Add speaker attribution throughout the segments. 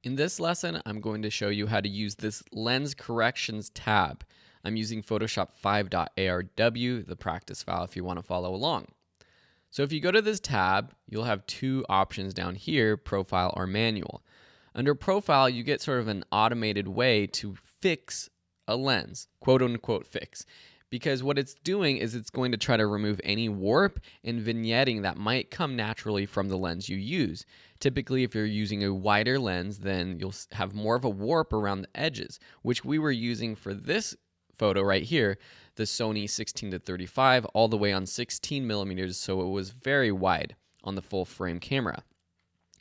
Speaker 1: In this lesson, I'm going to show you how to use this lens corrections tab. I'm using Photoshop 5.arw, the practice file, if you want to follow along. So if you go to this tab, you'll have two options down here, profile or manual. Under profile, you get sort of an automated way to fix a lens, quote unquote fix. Because what it's doing is it's going to try to remove any warp and vignetting that might come naturally from the lens you use. Typically, if you're using a wider lens, then you'll have more of a warp around the edges, which we were using for this photo right here, the Sony 16-35, all the way on 16 millimeters, so it was very wide on the full frame camera.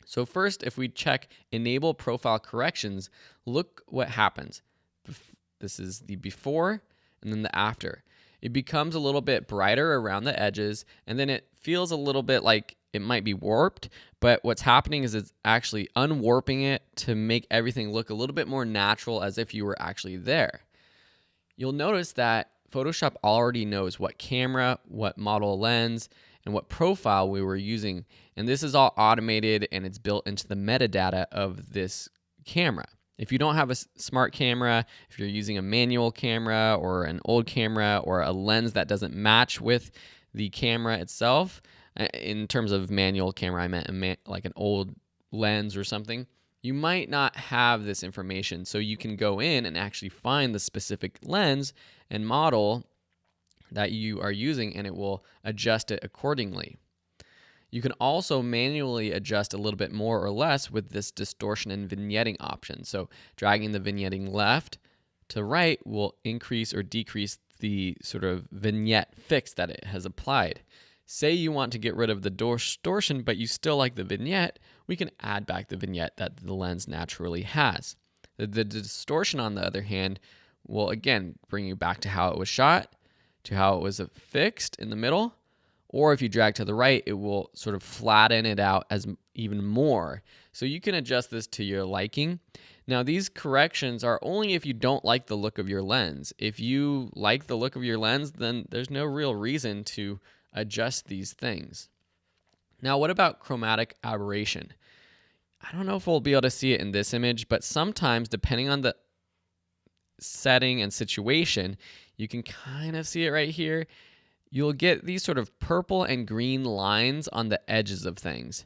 Speaker 1: So first, if we check Enable Profile Corrections, look what happens. This is the before and then the after. It becomes a little bit brighter around the edges, and then it feels a little bit like it might be warped, but what's happening is it's actually unwarping it to make everything look a little bit more natural, as if you were actually there. You'll notice that Photoshop already knows what camera, what model lens, and what profile we were using, and this is all automated and it's built into the metadata of this camera. If you don't have a smart camera, if you're using a manual camera or an old camera or a lens that doesn't match with the camera itself, in terms of manual camera, I meant like an old lens or something, you might not have this information. So you can go in and actually find the specific lens and model that you are using, and it will adjust it accordingly. You can also manually adjust a little bit more or less with this distortion and vignetting option. So dragging the vignetting left to right will increase or decrease the sort of vignette fix that it has applied. Say you want to get rid of the distortion, but you still like the vignette, we can add back the vignette that the lens naturally has. The distortion, on the other hand, will again bring you back to how it was shot, to how it was fixed in the middle. Or if you drag to the right, it will sort of flatten it out as even more. So you can adjust this to your liking. Now, these corrections are only if you don't like the look of your lens. If you like the look of your lens, then there's no real reason to adjust these things. Now, what about chromatic aberration? I don't know if we'll be able to see it in this image, but sometimes, depending on the setting and situation, you can kind of see it right here. You'll get these sort of purple and green lines on the edges of things.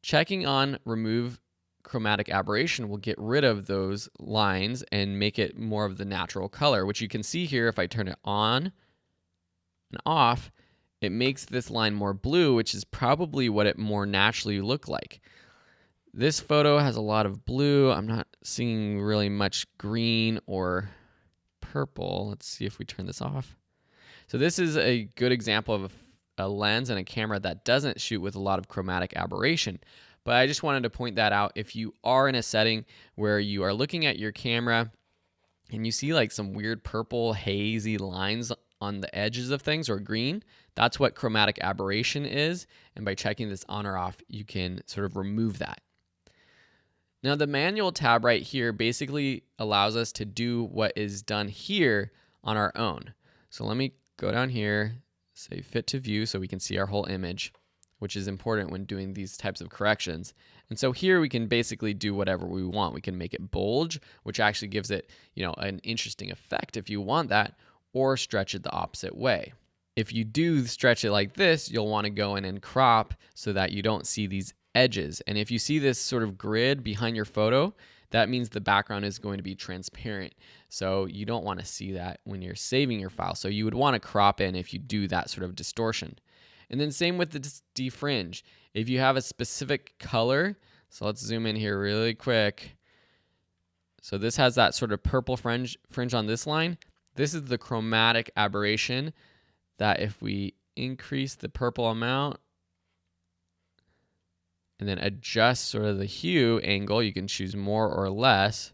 Speaker 1: Checking on remove chromatic aberration will get rid of those lines and make it more of the natural color, which you can see here if I turn it on and off, it makes this line more blue, which is probably what it more naturally look like. This photo has a lot of blue. I'm not seeing really much green or purple. Let's see if we turn this off. So this is a good example of a lens and a camera that doesn't shoot with a lot of chromatic aberration. But I just wanted to point that out. If you are in a setting where you are looking at your camera and you see like some weird purple hazy lines on the edges of things, or green, that's what chromatic aberration is. And by checking this on or off, you can sort of remove that. Now, the manual tab right here basically allows us to do what is done here on our own. So let me go down here, say fit to view, so we can see our whole image, which is important when doing these types of corrections. And so here we can basically do whatever we want. We can make it bulge, which actually gives it, an interesting effect if you want that, or stretch it the opposite way. If you do stretch it like this, you'll want to go in and crop so that you don't see these edges. And if you see this sort of grid behind your photo, that means the background is going to be transparent. So you don't want to see that when you're saving your file. So you would want to crop in if you do that sort of distortion. And then same with the defringe. If you have a specific color, so let's zoom in here really quick. So this has that sort of purple fringe on this line. This is the chromatic aberration that if we increase the purple amount and then adjust sort of the hue angle, you can choose more or less,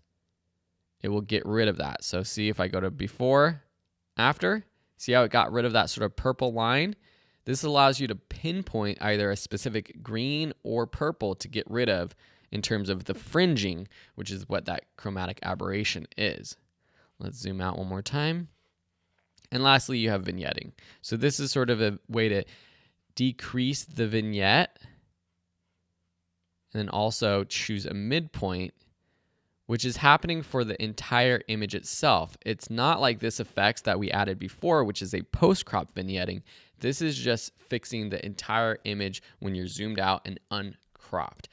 Speaker 1: it will get rid of that. So see if I go to before, after, see how it got rid of that sort of purple line? This allows you to pinpoint either a specific green or purple to get rid of in terms of the fringing, which is what that chromatic aberration is. Let's zoom out one more time. And lastly, you have vignetting. So this is sort of a way to decrease the vignette and then also choose a midpoint which is happening for the entire image itself. It's not like this effects that we added before, which is a post-crop vignetting. This is just fixing the entire image when you're zoomed out and uncropped,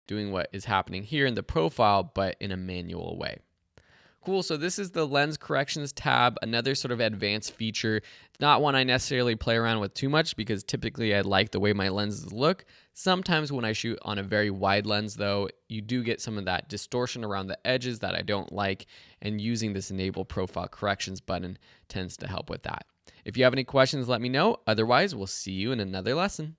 Speaker 1: doing what is happening here in the profile, but in a manual way. Cool, so this is the lens corrections tab, another sort of advanced feature. It's not one I necessarily play around with too much because typically I like the way my lenses look. Sometimes when I shoot on a very wide lens though, you do get some of that distortion around the edges that I don't like, and using this enable profile corrections button tends to help with that. If you have any questions, let me know. Otherwise, we'll see you in another lesson.